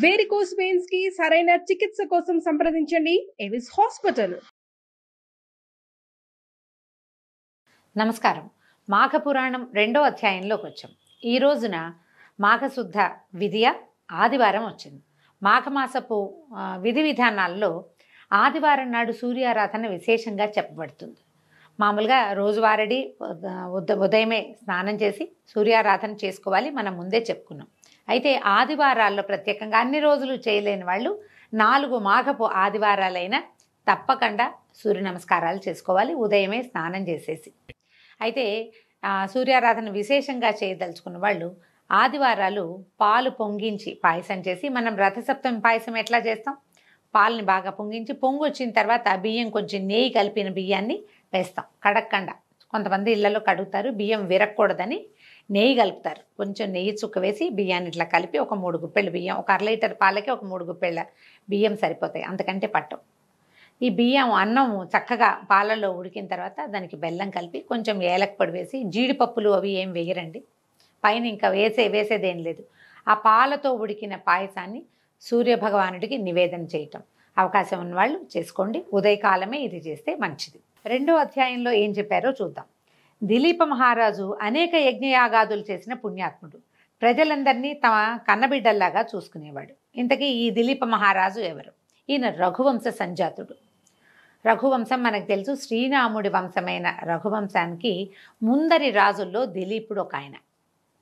Varicose veins కి సరైన చికిత్స కోసం సంప్రదించండి ఎవిస్ హాస్పిటల్. నమస్కారం. మాఘపురాణం 2వ అధ్యాయంలోకి వచ్చాం. ఈ రోజున మాఘశుద్ధ విధియ ఆదివారం వచ్చింది. మాఘమాసపు విధి విధానాల్లో ఆదివారం నాడు సూర్యారాధన విశేషంగా చెప్పబడుతుంది. మామూలుగా రోజువారీ ఉదయమే స్నానం చేసి సూర్యారాధన చేసుకోవాలి, మనం ముందే చెప్పుకున్నాం. అయితే ఆదివారాల్లో ప్రత్యేకంగా అన్ని రోజులు చేయలేని వాళ్ళు 4 మాఘపు ఆదివారాలైనా తప్పకుండా సూర్య నమస్కారాలు చేసుకోవాలి ఉదయమే స్నానం చేసేసి. అయితే సూర్యారాధన విశేషంగా చేయదలుచుకున్న వాళ్ళు ఆదివారాలు పాలు పొంగించి పాయసం చేసి, మనం రథసప్తమి పాయసం ఎట్లా చేస్తాం, పాలని బాగా పొంగించి పొంగు వచ్చిన తర్వాత బియ్యం కొంచెం నెయ్యి కలిపిన బియ్యాన్ని వేస్తాం. కడక్కండా కొంతమంది ఇళ్లలో కడుగుతారు, బియ్యం విరగకూడదని నెయ్యి కలుపుతారు. కొంచెం నెయ్యి చుక్క వేసి బియ్యాన్ని ఇట్లా కలిపి ఒక 3 గుప్పెళ్ళ బియ్యం, ఒక 1/2 లీటర్ పాలకి ఒక 3 గుప్పెళ్ళ బియ్యం సరిపోతాయి, అంతకంటే పట్టం. ఈ బియ్యం అన్నం చక్కగా పాలల్లో ఉడికిన తర్వాత దానికి బెల్లం కలిపి కొంచెం ఏలక పొడి వేసి, జీడిపప్పులు అవి ఏం వేయరండి, పైన ఇంకా వేసేదేం లేదు. ఆ పాలతో ఉడికిన పాయసాన్ని సూర్యభగవానుడికి నివేదన చేయటం అవకాశం ఉన్నవాళ్ళు చేసుకోండి. ఉదయకాలమే ఇది చేస్తే మంచిది. 2వ అధ్యాయంలో ఏం చెప్పారో చూద్దాం. దిలీప మహారాజు అనేక యజ్ఞయాగాదులు చేసిన పుణ్యాత్ముడు. ప్రజలందరినీ తమ కన్నబిడ్డల్లాగా చూసుకునేవాడు. ఇంతకీ ఈ దిలీప మహారాజు ఎవరు? ఈయన రఘువంశ సంజాతుడు. రఘువంశం మనకు తెలుసు, శ్రీరాముడి వంశమైన రఘువంశానికి ముందరి రాజుల్లో దిలీపుడు ఒక ఆయన.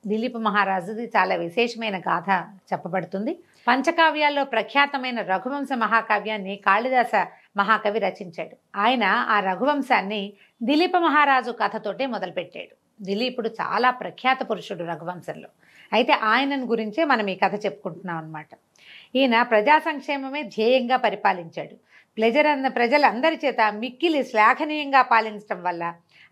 దిలీప మహారాజుది చాలా విశేషమైన గాథ చెప్పబడుతుంది. పంచకావ్యాల్లో ప్రఖ్యాతమైన రఘువంశ మహాకావ్యాన్ని కాళిదాస మహాకవి రచించాడు. ఆయన ఆ రఘువంశాన్ని దిలీప మహారాజు కథతోటే మొదలుపెట్టాడు. దిలీపుడు చాలా ప్రఖ్యాత పురుషుడు రఘువంశంలో. అయితే ఆయనను గురించే మనం ఈ కథ చెప్పుకుంటున్నాం అన్నమాట. ఈయన ప్రజా సంక్షేమమే ధ్యేయంగా పరిపాలించాడు. ప్రజలందరి చేత మిక్కిలి శ్లాఘనీయంగా పాలించడం వల్ల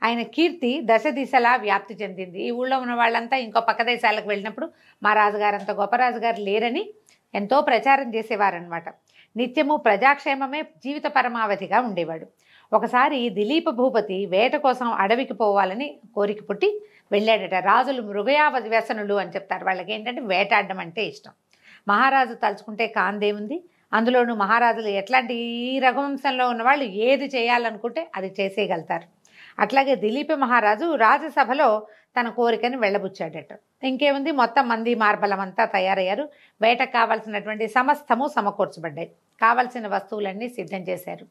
ఆయన కీర్తి దశ దిశలా వ్యాప్తి చెందింది. ఈ ఊళ్ళో ఉన్న వాళ్ళంతా ఇంకో పక్క దేశాలకు వెళ్ళినప్పుడు మా రాజుగారంత గొప్ప రాజుగారు లేరని ఎంతో ప్రచారం చేసేవారనమాట. నిత్యము ప్రజాక్షేమమే జీవిత పరమావధిగా ఉండేవాడు. ఒకసారి దిలీప భూపతి వేట కోసం అడవికి పోవాలని కోరిక పుట్టి వెళ్ళాడట. రాజులు మృగయావ్యసనులు అని చెప్తారు. వాళ్ళకి ఏంటంటే వేటాడడం అంటే ఇష్టం. మహారాజు తలుచుకుంటే కాందేముంది, అందులోనూ మహారాజులు ఎట్లాంటి ఈ రఘువంశంలో ఉన్నవాళ్ళు ఏది చేయాలనుకుంటే అది చేసేయగలుగుతారు. అట్లాగే దిలీప మహారాజు రాజసభలో తన కోరికని వెళ్ళబుచ్చాడట. ఇంకేముంది, మొత్తం మంది మార్బలం అంతా తయారయ్యారు. వేటకు కావాల్సినటువంటి సమస్తము సమకూర్చబడ్డాయి. కావలసిన వస్తువులన్నీ సిద్ధం చేశారు.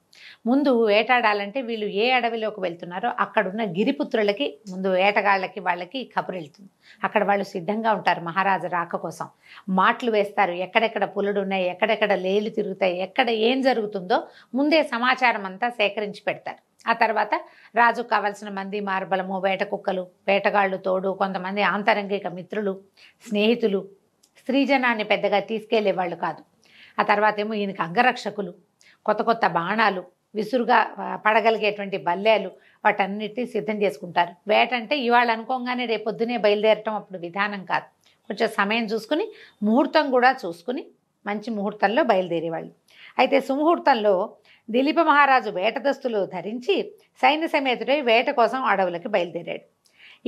ముందు వేటాడాలంటే వీళ్ళు ఏ అడవిలోకి వెళ్తున్నారో అక్కడున్న గిరిపుత్రులకి ముందు వేటగాళ్ళకి వాళ్ళకి కబురు వెళ్తుంది. అక్కడ వాళ్ళు సిద్ధంగా ఉంటారు మహారాజు రాక కోసం. మాటలు వేస్తారు, ఎక్కడెక్కడ పులుడు ఉన్నాయి, ఎక్కడెక్కడ లేలు తిరుగుతాయి, ఎక్కడ ఏం జరుగుతుందో ముందే సమాచారం అంతా సేకరించి పెడతారు. ఆ తర్వాత రాజుకు కావలసిన మంది మార్బలము, వేట కుక్కలు, వేటగాళ్ళు తోడు, కొంతమంది ఆంతరంగిక మిత్రులు, స్నేహితులు, స్త్రీజనాన్ని పెద్దగా తీసుకెళ్లేవాళ్ళు కాదు. ఆ తర్వాత ఏమో ఈయనకి అంగరక్షకులు, కొత్త కొత్త బాణాలు, విసురుగా పడగలిగేటువంటి బల్లేలు, వాటన్నిటినీ సిద్ధం చేసుకుంటారు. వేట అంటే ఇవాళ అనుకోగానే రేపొద్దునే బయలుదేరటం అప్పుడు విధానం కాదు. కొంచెం సమయం చూసుకుని, ముహూర్తం కూడా చూసుకుని మంచి ముహూర్తంలో బయలుదేరేవాళ్ళు. అయితే సుముహూర్తంలో దిలీప మహారాజు వేట దుస్తులు ధరించి సైన్య సమేతుడై వేట కోసం అడవులకి బయలుదేరాడు.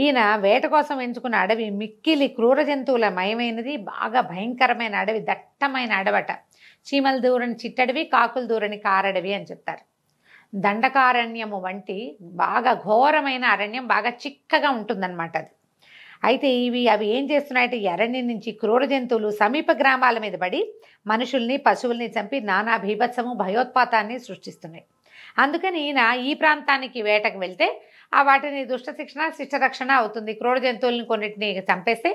ఈయన వేట కోసం ఎంచుకున్న అడవి మిక్కిలి క్రూర జంతువుల మయమైనది, బాగా భయంకరమైన అడవి, దట్టమైన అడవట. చీమల దూరని చిట్టడవి, కాకులు దూరని కారడవి అని చెప్తారు. దండకారణ్యము వంటి బాగా ఘోరమైన అరణ్యం, బాగా చిక్కగా ఉంటుందన్నమాట అది. అయితే అవి ఏం చేస్తున్నాయంటే అరణ్యం నుంచి క్రూర జంతువులు సమీప గ్రామాల మీద పడి మనుషుల్ని పశువుల్ని చంపి నానా భీభత్సము భయోత్పాతాన్ని సృష్టిస్తున్నాయి. అందుకని ఈయన ఈ ప్రాంతానికి వేటకు వెళ్తే వాటిని దుష్ట శిక్షణ శిష్టరక్షణ అవుతుంది. క్రూర జంతువులను కొన్నిటిని చంపేస్తే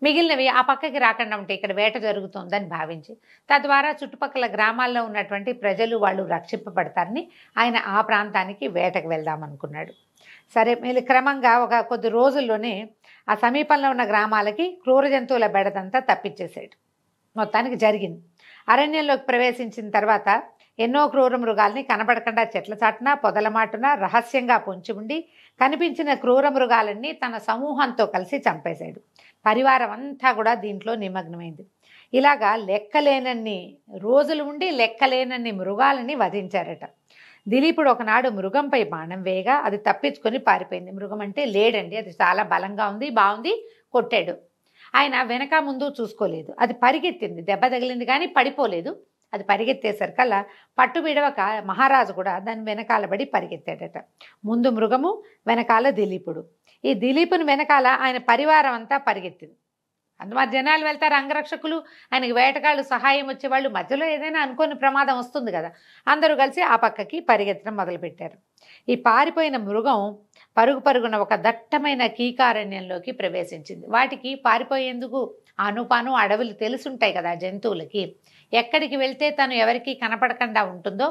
మిగిలినవి ఆ పక్కకి రాకుండా ఉంటాయి, ఇక్కడ వేట జరుగుతుందని భావించి తద్వారా చుట్టుపక్కల గ్రామాల్లో ఉన్నటువంటి ప్రజలు వాళ్ళు రక్షింపబడతారని ఆయన ఆ ప్రాంతానికి వేటకు వెళ్దామనుకున్నాడు. సరే, వీళ్ళు క్రమంగా ఒక కొద్ది రోజుల్లోనే ఆ సమీపంలో ఉన్న గ్రామాలకి క్రూర జంతువుల బెడదంతా తప్పించేసాడు. మొత్తానికి జరిగింది. అరణ్యంలోకి ప్రవేశించిన తర్వాత ఎన్నో క్రూర మృగాల్ని కనబడకుండా చెట్ల చాటున పొదల మాటున రహస్యంగా పొంచి ఉండి కనిపించిన క్రూర మృగాలన్నీ తన సమూహంతో కలిసి చంపేశాడు. పరివారం అంతా కూడా దీంట్లో నిమగ్నమైంది. ఇలాగా లెక్కలేనన్ని రోజులు ఉండి లెక్కలేనన్ని మృగాలని వధించారట. దిలీపుడు ఒకనాడు మృగంపై బాణం వేయగా అది తప్పించుకొని పారిపోయింది. మృగం అంటే లేడండి, అది చాలా బలంగా ఉంది, బాగుంది, కొట్టాడు. ఆయన వెనక ముందు చూసుకోలేదు, అది పరిగెత్తింది, దెబ్బ తగిలింది కానీ పడిపోలేదు. అది పరిగెత్తేసరికల్లా పట్టు విడవక మహారాజు కూడా దాని వెనకాల పడి పరిగెత్తాడట. ముందు మృగము, వెనకాల దిలీపుడు. ఈ దిలీపుని వెనకాల ఆయన పరివారం అంతా పరిగెత్తింది. అందువల్ల జనాలు వెళ్తారు, అంగరక్షకులు, ఆయనకి వేటగాళ్ళు సహాయం వచ్చేవాళ్ళు, మధ్యలో ఏదైనా అనుకోని ప్రమాదం వస్తుంది కదా, అందరూ కలిసి ఆ పక్కకి పరిగెత్తడం మొదలుపెట్టారు. ఈ పారిపోయిన మృగం పరుగు పరుగున ఒక దట్టమైన కీకారణ్యంలోకి ప్రవేశించింది. వాటికి పారిపోయేందుకు అనుపాను అడవులు తెలుసుంటాయి కదా జంతువులకి. ఎక్కడికి వెళ్తే తను ఎవరికి కనపడకుండా ఉంటుందో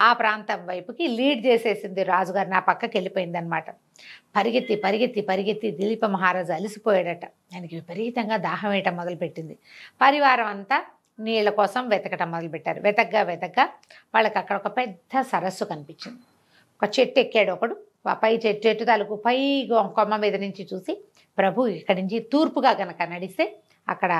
ఆ ప్రాంతం వైపుకి లీడ్ చేసేసింది రాజుగారిని, ఆ పక్కకి వెళ్ళిపోయిందనమాట. పరిగెత్తి పరిగెత్తి పరిగెత్తి దిలీప మహారాజు అలసిపోయాడట. ఆయనకి విపరీతంగా దాహం వేయటం మొదలుపెట్టింది. పరివారం అంతా నీళ్ళ కోసం వెతకటం మొదలుపెట్టారు. వెతగ్గా వాళ్ళకి అక్కడ ఒక పెద్ద సరస్సు కనిపించింది. ఒక చెట్టు ఎక్కాడు ఒకడు, ఆ పై చెట్టు తాలూకు పై కొమ్మ మీద నుంచి చూసి, ప్రభు ఇక్కడి నుంచి తూర్పుగా కనుక నడిస్తే అక్కడ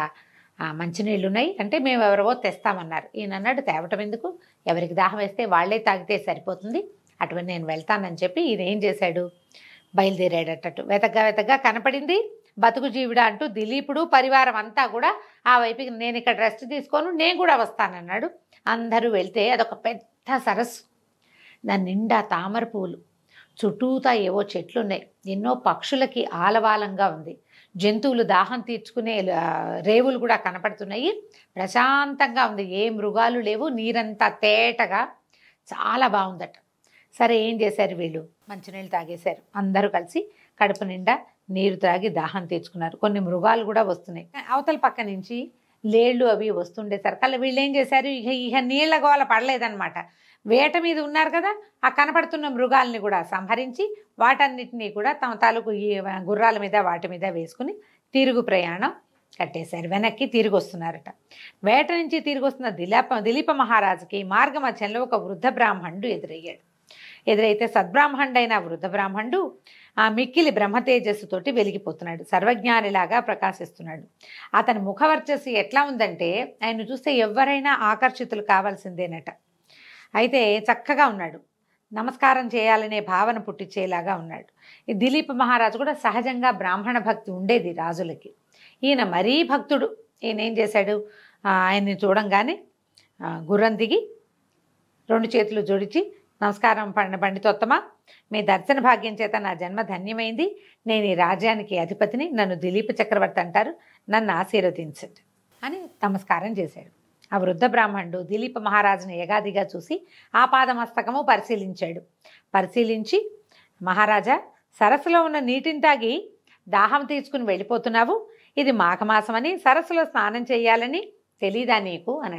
మంచినీళ్ళు ఉన్నాయి అంటే మేము ఎవరో తెస్తామన్నారు. ఈయన అన్నాడు, తేవటం ఎందుకు, ఎవరికి దాహం వేస్తే వాళ్ళే తాగితే సరిపోతుంది, అటువంటి నేను వెళ్తానని చెప్పి ఈయన ఏం చేశాడు, బయలుదేరాడటట్టు. వెతగ్గా కనపడింది. బతుకు జీవుడా అంటూ దిలీపుడు పరివారం అంతా కూడా ఆ వైపుకి, నేను ఇక్కడ రెస్ట్ తీసుకోను, నేను కూడా వస్తానన్నాడు. అందరూ వెళ్తే అదొక పెద్ద సరస్సు, దాని నిండా తామర పువ్వులు, చుట్టూతా ఏవో చెట్లు ఉన్నాయి, ఎన్నో పక్షులకి ఆలవాలంగా ఉంది, జంతువులు దాహం తీర్చుకునే రేవులు కూడా కనపడుతున్నాయి, ప్రశాంతంగా ఉంది, ఏ మృగాలు లేవు, నీరంతా తేటగా చాలా బాగుందట. సరే ఏం చేశారు వీళ్ళు, మంచినీళ్ళు తాగేశారు. అందరూ కలిసి కడుపు నిండా నీరు తాగి దాహం తీర్చుకున్నారు. కొన్ని మృగాలు కూడా వస్తున్నాయి, అవతల పక్క నుంచి లేళ్ళు అవి వస్తుండేసరికి వీళ్ళు ఏం చేశారు, ఇక నీళ్ళ గోల పడలేదన్నమాట. వేట మీద ఉన్నారు కదా, ఆ కనపడుతున్న మృగాల్ని కూడా సంహరించి వాటన్నిటినీ కూడా తమ తాలూకు ఈ గుర్రాల మీద వాటి మీద వేసుకుని తిరుగు ప్రయాణం కట్టేశారు. వెనక్కి తిరిగి వస్తున్నారట. వేట నుంచి తిరిగి వస్తున్న దిలీప మహారాజుకి మార్గ మధ్యంలో ఒక వృద్ధ బ్రాహ్మణుడు ఎదురయ్యాడు. ఎదురైతే సద్బ్రాహ్మణుడైన వృద్ధ బ్రాహ్మణుడు ఆ మిక్కిలి బ్రహ్మతేజస్సుతోటి వెలిగిపోతున్నాడు, సర్వజ్ఞానిలాగా ప్రకాశిస్తున్నాడు. అతని ముఖవర్చస్సు ఎట్లా ఉందంటే ఆయన చూస్తే ఎవరైనా ఆకర్షితులు కావాల్సిందేనట. అయితే చక్కగా ఉన్నాడు, నమస్కారం చేయాలనే భావన పుట్టించేలాగా ఉన్నాడు. ఈ దిలీప మహారాజు కూడా సహజంగా బ్రాహ్మణ భక్తి ఉండేది రాజులకి. ఈయన మరీ భక్తుడు. ఈయన ఏం చేశాడు, ఆయన్ని చూడంగానే గుర్రం దిగి 2 చేతులు జోడించి, నమస్కారం పండితోత్తమా, మీ దర్శన భాగ్యం చేత నా జన్మ ధన్యమైంది, నేను ఈ రాజ్యానికి అధిపతిని, నన్ను దిలీప చక్రవర్తి అంటారు, నన్ను ఆశీర్వదించండి అని నమస్కారం చేశాడు. ఆ వృద్ధ బ్రాహ్మణుడు దిలీప మహారాజుని ఎగాదిగా చూసి ఆ పాదమస్తకము పరిశీలించి, మహారాజా, సరస్సులో ఉన్న నీటిని తాగి దాహం తీసుకుని వెళ్ళిపోతున్నావు, ఇది మాఘమాసమని, సరస్సులో స్నానం చేయాలని తెలీదా నీకు అని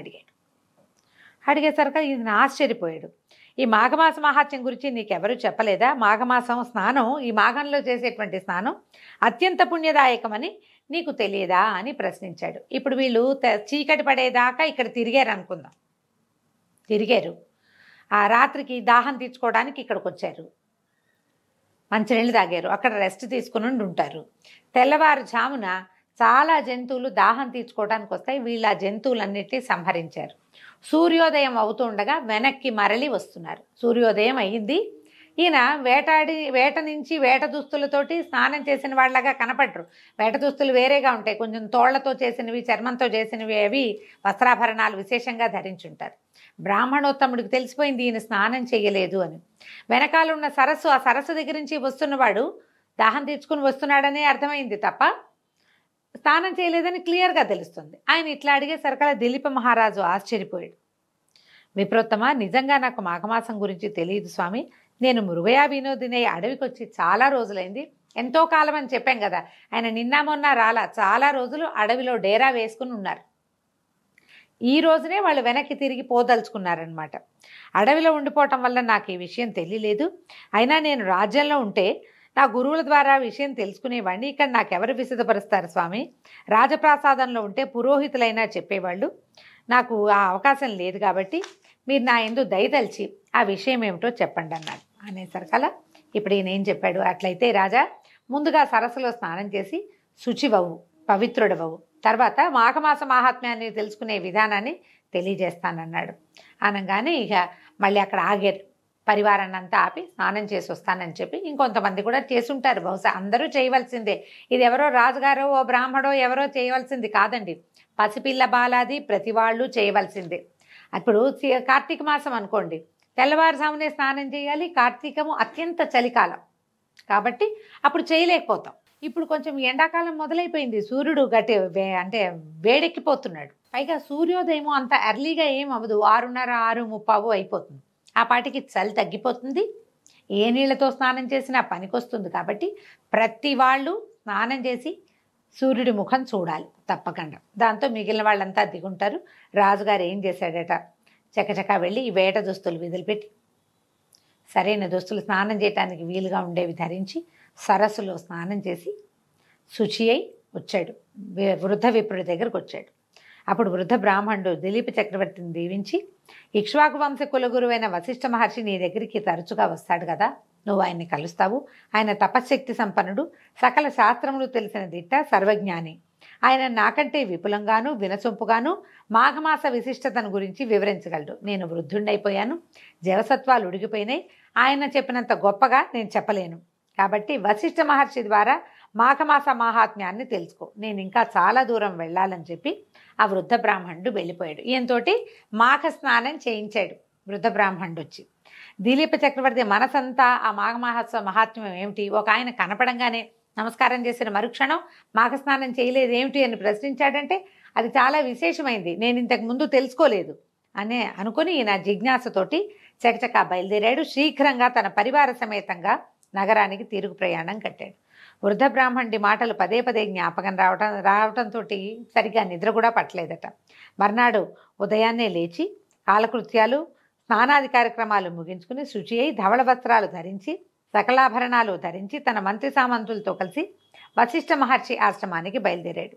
అడిగేసరికి ఈయన ఆశ్చర్యపోయాడు. ఈ మాఘమాస మహాత్యం గురించి నీకెవరూ చెప్పలేదా, మాఘమాసం స్నానం, ఈ మాఘంలో చేసేటువంటి స్నానం అత్యంత పుణ్యదాయకమని నీకు తెలియదా అని ప్రశ్నించాడు. ఇప్పుడు వీళ్ళు చీకటి పడేదాకా ఇక్కడ తిరిగారు అనుకుందాం. తిరిగారు, ఆ రాత్రికి దాహం తీర్చుకోవడానికి ఇక్కడికి వచ్చారు, మంచినీళ్ళు తాగారు, అక్కడ రెస్ట్ తీసుకుని ఉంటారు. తెల్లవారుజామున చాలా జంతువులు దాహం తీర్చుకోవడానికి వస్తాయి, వీళ్ళు ఆ జంతువులన్నిటినీ సంహరించారు. సూర్యోదయం అవుతుండగా వెనక్కి మరలి వస్తున్నారు. సూర్యోదయం అయ్యింది. ఈయన వేట నుంచి వేట దుస్తులతోటి స్నానం చేసిన వాళ్ళగా కనపడరు. వేట దుస్తులు వేరేగా ఉంటాయి, కొంచెం తోళ్లతో చేసినవి, చర్మంతో చేసినవి, అవి వస్త్రాభరణాలు విశేషంగా ధరించుంటారు. బ్రాహ్మణోత్తముడికి తెలిసిపోయింది ఈయన స్నానం చేయలేదు అని. వెనకాల ఉన్న సరస్సు, ఆ సరస్సు దగ్గర నుంచి వస్తున్నవాడు దాహం తీర్చుకుని వస్తున్నాడనే అర్థమైంది తప్ప స్నానం చేయలేదని క్లియర్గా తెలుస్తుంది. ఆయన ఇట్లా అడిగేసరికల్లా దిలీప మహారాజు ఆశ్చర్యపోయాడు. విప్రోత్తమ, నిజంగా నాకు మాఘమాసం గురించి తెలియదు స్వామి, నేను మృగయా వినోదిని అడవికి వచ్చి చాలా రోజులైంది, ఎంతో కాలం అని చెప్పాం కదా, ఆయన నిన్న మొన్న రాలా, చాలా రోజులు అడవిలో డేరా వేసుకుని ఉన్నారు. ఈ రోజునే వాళ్ళు వెనక్కి తిరిగి పోదలుచుకున్నారనమాట. అడవిలో ఉండిపోవటం వల్ల నాకు ఈ విషయం తెలియలేదు. అయినా నేను రాజ్యంలో ఉంటే నా గురువుల ద్వారా విషయం తెలుసుకునేవాడిని, ఇక్కడ నాకెవరు విశదపరుస్తారు స్వామి, రాజప్రాసాదంలో ఉంటే పురోహితులైనా చెప్పేవాళ్ళు, నాకు ఆ అవకాశం లేదు కాబట్టి మీరు నా యందు దయతలిచి ఆ విషయం ఏమిటో చెప్పండి అన్నాడు. అనేసరికల్లా ఇప్పుడు ఈయన ఏం చెప్పాడు, అట్లయితే రాజా, ముందుగా సరస్సులో స్నానం చేసి శుచివవు, పవిత్రుడవవు, తర్వాత మాఘమాస మహాత్మ్యాన్ని తెలుసుకునే విధానాన్ని తెలియజేస్తానన్నాడు. అనగానే ఇక మళ్ళీ అక్కడ ఆగారు. పరివారాన్ని అంతా ఆపి స్నానం చేసి వస్తానని చెప్పి ఇంకొంతమంది కూడా చేసుంటారు. బహుశా అందరూ చేయవలసిందే. ఇది ఎవరో రాజుగారో ఓ బ్రాహ్మడో ఎవరో చేయవలసింది కాదండి. పసిపిల్ల బాలాది ప్రతి వాళ్ళు చేయవలసిందే. ఇప్పుడు కార్తీక మాసం అనుకోండి, తెల్లవారుజామునే స్నానం చేయాలి. కార్తీకము అత్యంత చలికాలం కాబట్టి అప్పుడు చేయలేకపోతాం. ఇప్పుడు కొంచెం ఎండాకాలం మొదలైపోయింది. సూర్యుడు అంటే వేడెక్కిపోతున్నాడు. పైగా సూర్యోదయం అంత ఎర్లీగా ఏం అవ్వదు. 6:30 6:30 అయిపోతుంది. ఆ పాటికి చలి తగ్గిపోతుంది. ఏ నీళ్లతో స్నానం చేసినా పనికొస్తుంది. కాబట్టి ప్రతి వాళ్ళు స్నానం చేసి సూర్యుడి ముఖం చూడాలి తప్పకుండా. దాంతో మిగిలిన వాళ్ళంతా దిగుంటారు. రాజుగారు ఏం చేశాడట, చకచకా వెళ్ళి ఈ వేట దుస్తులు విదిలిపెట్టి సరైన దుస్తులు స్నానం చేయడానికి వీలుగా ఉండేవి ధరించి సరస్సులో స్నానం చేసి శుచి అయి వచ్చాడు. వృద్ధ విప్రుడి దగ్గరకు వచ్చాడు. అప్పుడు వృద్ధ బ్రాహ్మణుడు దిలీప చక్రవర్తిని దీవించి, ఇక్ష్వాకు వంశ కులగురువైన వశిష్ఠ మహర్షి నీ దగ్గరికి తరచుగా వస్తాడు కదా, నువ్వు ఆయన్ని కలుస్తావు. ఆయన తపశ్శక్తి సంపన్నుడు, సకల శాస్త్రములు తెలిసిన దిట్ట, సర్వజ్ఞాని. ఆయన నాకంటే విపులంగాను వినసొంపుగాను మాఘమాస విశిష్టతను గురించి వివరించగలడు. నేను వృద్ధుండైపోయాను, జవసత్వాలు ఉడిగిపోయినాయి. ఆయన చెప్పినంత గొప్పగా నేను చెప్పలేను. కాబట్టి వశిష్ఠ మహర్షి ద్వారా మాఘమాస మహాత్మ్యాన్ని తెలుసుకో. నేను ఇంకా చాలా దూరం వెళ్ళాలని చెప్పి ఆ వృద్ధ బ్రాహ్మణుడు వెళ్ళిపోయాడు. ఈయనతోటి మాఘ స్నానం చేయించాడు వృద్ధ బ్రాహ్మణుడు వచ్చి. దిలీప చక్రవర్తి మనసంతా ఆ మాఘమాస మహాత్మ్యం ఏమిటి, ఒక ఆయన కనపడంగానే నమస్కారం చేసిన మరుక్షణం మాఘస్నానం చేయలేదు ఏమిటి అని ప్రశ్నించాడంటే అది చాలా విశేషమైంది, నేను ఇంతకు ముందు తెలుసుకోలేదు అనే అనుకుని ఈయన జిజ్ఞాసతోటి చకచకా బయలుదేరాడు. శీఘ్రంగా తన పరివార సమేతంగా నగరానికి తిరుగు ప్రయాణం కట్టాడు. వృద్ధ బ్రాహ్మణుడి మాటలు పదే పదే జ్ఞాపకం రావటంతో సరిగ్గా నిద్ర కూడా పట్టలేదట. మర్నాడు ఉదయాన్నే లేచి కాలకృత్యాలు స్నానాది కార్యక్రమాలు ముగించుకుని శుచి అయి ధవళ వస్త్రాలు ధరించి సకలాభరణాలు ధరించి తన మంత్రి సామంతులతో కలిసి వశిష్ఠ మహర్షి ఆశ్రమానికి బయలుదేరాడు.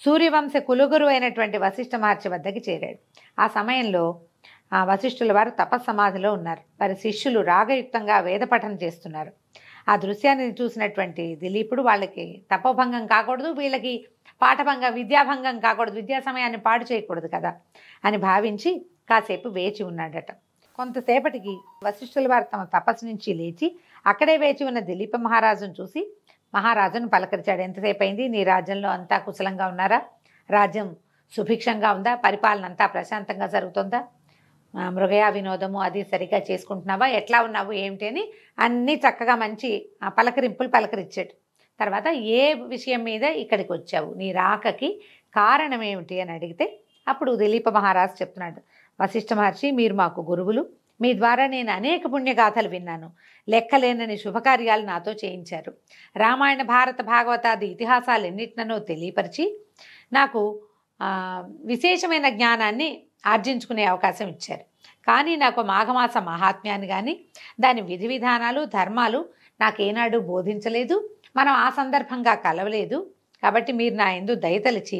సూర్యవంశ కులగురు అయినటువంటి వశిష్ఠ మహర్షి వద్దకి చేరాడు. ఆ సమయంలో వశిష్ఠుల వారు తపస్సమాధిలో ఉన్నారు. వారి శిష్యులు రాగయుక్తంగా వేదపఠనం చేస్తున్నారు. ఆ దృశ్యాన్ని చూసినటువంటి దిలీపుడు వాళ్ళకి తపోభంగం కాకూడదు, వీళ్ళకి పాఠభంగం విద్యాభంగం కాకూడదు, విద్యా సమయాన్ని పాడు చేయకూడదు కదా అని భావించి కాసేపు వేచి ఉన్నాడట. కొంతసేపటికి వశిష్ఠుల వారు తమ తపస్సు నుంచి లేచి అక్కడే వేచి ఉన్న దిలీప మహారాజును చూసి మహారాజును పలకరించాడు. ఎంతసేపు అయింది, నీ రాజ్యంలో అంతా కుశలంగా ఉన్నారా, రాజ్యం సుభిక్షంగా ఉందా, పరిపాలన అంతా ప్రశాంతంగా జరుగుతుందా, మృగయా వినోదము అది సరిగ్గా చేసుకుంటున్నావా, ఎట్లా ఉన్నావు ఏమిటి అని అన్నీ చక్కగా మంచి పలకరింపులు పలకరించాడు. తర్వాత ఏ విషయం మీద ఇక్కడికి వచ్చావు, నీ రాకకి కారణం ఏమిటి అని అడిగితే అప్పుడు దిలీప మహారాజు చెప్తున్నాడు, వశిష్ఠ మహర్షి మీరు మాకు గురువులు, మీ ద్వారా నేను అనేక పుణ్యగాథలు విన్నాను, లెక్కలేనని శుభకార్యాలు నాతో చేయించారు, రామాయణ భారత భాగవతాది ఇతిహాసాలు ఎన్నిటినో తెలియపరిచి నాకు విశేషమైన జ్ఞానాన్ని ఆర్జించుకునే అవకాశం ఇచ్చారు. కానీ నాకు మాఘమాస మహాత్మ్యాన్ని కానీ దాని విధి విధానాలు ధర్మాలు నాకేనాడు బోధించలేదు, మనం ఆ సందర్భంగా కలవలేదు. కాబట్టి మీరు నా యందు దయతలిచి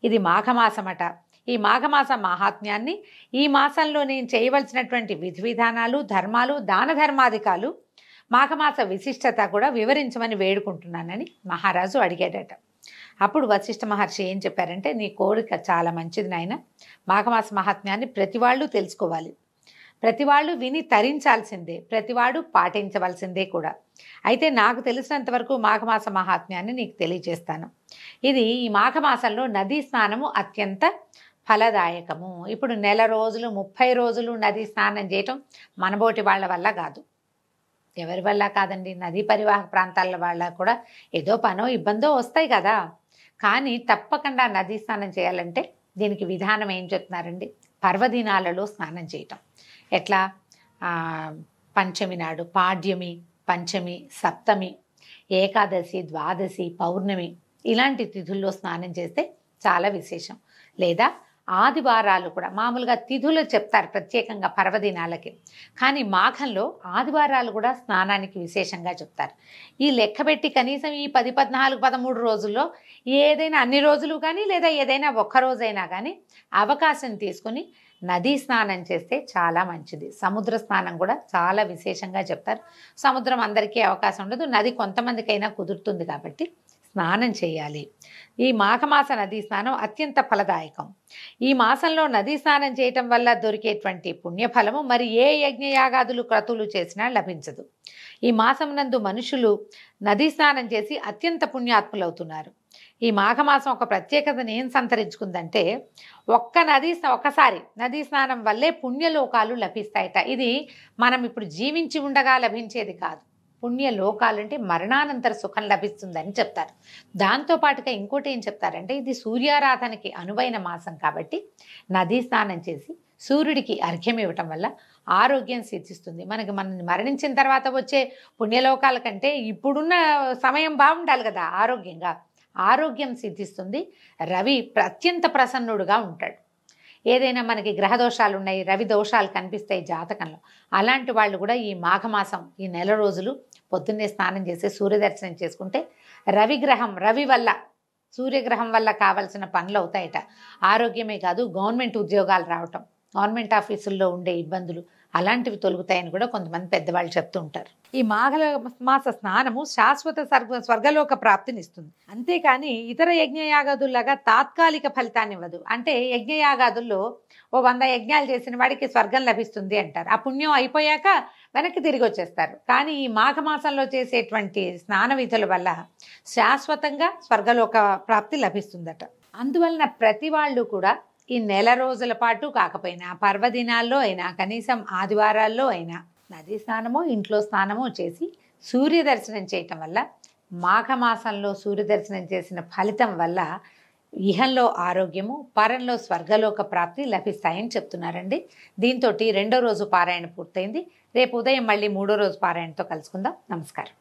ఇది మాఘమాసమట, ఈ మాఘమాస మహాత్మ్యాన్ని, ఈ మాసంలో నేను చేయవలసినటువంటి విధి విధానాలు ధర్మాలు దాన ధర్మాధికాలు మాఘమాస విశిష్టత కూడా వివరించమని వేడుకుంటున్నానని మహారాజు అడిగాడట. అప్పుడు వశిష్ఠ మహర్షి ఏం చెప్పారంటే, నీ కోరిక చాలా మంచిది నాయన, మాఘమాస మహాత్మ్యాన్ని ప్రతివాళ్ళు తెలుసుకోవాలి, ప్రతివాళ్ళు విని తరించాల్సిందే, ప్రతివాడు పాటించవలసిందే కూడా. అయితే నాకు తెలిసినంత వరకు మాఘమాస మహాత్మ్యాన్ని నీకు తెలియజేస్తాను. ఇది ఈ మాఘమాసంలో నదీ స్నానము అత్యంత ఫలదాయకము. ఇప్పుడు నెల రోజులు 30 రోజులు నదీ స్నానం చేయటం మనబోటి వాళ్ళ వల్ల కాదు, ఎవరి వల్ల కాదండి, నదీ పరివాహక ప్రాంతాల వాళ్ళ కూడా ఏదో పనో ఇబ్బందో వస్తాయి కదా. కానీ తప్పకుండా నదీ స్నానం చేయాలంటే దీనికి విధానం ఏం చెప్తున్నారండి, పర్వదినాలలో స్నానం చేయటం. ఎట్లా, పంచమి నాడు, పాడ్యమి, పంచమి, సప్తమి, ఏకాదశి, ద్వాదశి, పౌర్ణమి ఇలాంటి తిథుల్లో స్నానం చేస్తే చాలా విశేషం. లేదా ఆదివారాలు కూడా, మామూలుగా తిథులు చెప్తారు ప్రత్యేకంగా పర్వదినాలకి, కానీ మాఘంలో ఆదివారాలు కూడా స్నానానికి విశేషంగా చెప్తారు. ఈ లెక్కబెట్టి కనీసం ఈ 10, 14, 13 రోజుల్లో ఏదైనా అన్ని రోజులు కానీ లేదా ఏదైనా ఒక్కరోజైనా కానీ అవకాశం తీసుకుని నదీ స్నానం చేస్తే చాలా మంచిది. సముద్ర స్నానం కూడా చాలా విశేషంగా చెప్తారు. సముద్రం అందరికీ అవకాశం ఉండదు, నది కొంతమందికైనా కుదురుతుంది. కాబట్టి స్నానం చేయాలి. ఈ మాఘమాస నదీ స్నానం అత్యంత ఫలదాయకం. ఈ మాసంలో నదీ స్నానం చేయటం వల్ల దొరికేటువంటి పుణ్యఫలము మరి ఏ యజ్ఞయాగాదులు క్రతువులు చేసినా లభించదు. ఈ మాసమునందు మనుషులు నదీ స్నానం చేసి అత్యంత పుణ్యాత్ములవుతున్నారు. ఈ మాఘమాసం ఒక ప్రత్యేకతను ఏం సంతరించుకుందంటే ఒక్కసారి నదీ స్నానం వల్లే పుణ్యలోకాలు లభిస్తాయట. ఇది మనం ఇప్పుడు జీవించి ఉండగా లభించేది కాదు. పుణ్యలోకాలంటే మరణానంతర సుఖం లభిస్తుందని చెప్తారు. దాంతోపాటుగా ఇంకోటి ఏం చెప్తారంటే ఇది సూర్యారాధనకి అనువైన మాసం కాబట్టి నదీ స్నానం చేసి సూర్యుడికి అర్ఘ్యం ఇవ్వటం వల్ల ఆరోగ్యం సిద్ధిస్తుంది. మనం మరణించిన తర్వాత వచ్చే పుణ్యలోకాల కంటే ఇప్పుడున్న సమయం బాగుండాలి కదా, ఆరోగ్యం సిద్ధిస్తుంది. రవి అత్యంత ప్రసన్నుడుగా ఉంటాడు. ఏదైనా మనకి గ్రహ దోషాలు ఉన్నాయి, రవి దోషాలు కనిపిస్తాయి జాతకంలో, అలాంటి వాళ్ళు కూడా ఈ మాఘమాసం ఈ నెల రోజులు పొద్దున్నే స్నానం చేసి సూర్యదర్శనం చేసుకుంటే సూర్యగ్రహం వల్ల కావాల్సిన పనులు అవుతాయట. ఆరోగ్యమే కాదు, గవర్నమెంట్ ఉద్యోగాలు రావటం, గవర్నమెంట్ ఆఫీసుల్లో ఉండే ఇబ్బందులు అలాంటివి తొలుగుతాయని కూడా కొంతమంది పెద్దవాళ్ళు చెప్తూ ఉంటారు. ఈ మాఘమాస స్నానము శాశ్వత స్వర్గలోక ప్రాప్తినిస్తుంది. అంతేకాని ఇతర యజ్ఞయాగాదుల్లాగా తాత్కాలిక ఫలితాన్ని ఇవ్వదు. అంటే యజ్ఞయాగాదుల్లో 100 యజ్ఞాలు చేసిన వాడికి స్వర్గం లభిస్తుంది అంటారు. ఆ పుణ్యం అయిపోయాక వెనక్కి తిరిగి వచ్చేస్తారు. కానీ ఈ మాఘమాసంలో చేసేటువంటి స్నాన విధుల వల్ల శాశ్వతంగా స్వర్గలోక ప్రాప్తి లభిస్తుందట. అందువలన ప్రతి వాళ్ళు కూడా ఈ నెల రోజుల పాటు కాకపోయినా పర్వదినాల్లో అయినా కనీసం ఆదివారాల్లో అయినా నదీ స్నానమో ఇంట్లో స్నానమో చేసి సూర్యదర్శనం చేయటం వల్ల మాఘమాసంలో సూర్యదర్శనం చేసిన ఫలితం వల్ల ఇహంలో ఆరోగ్యము, పరంలో స్వర్గలోక ప్రాప్తి లభిస్తాయని చెప్తున్నారండి. దీంతో 2వ రోజు పారాయణ పూర్తయింది. రేపు ఉదయం మళ్ళీ 3వ రోజు పారాయణతో కలుసుకుందాం. నమస్కారం.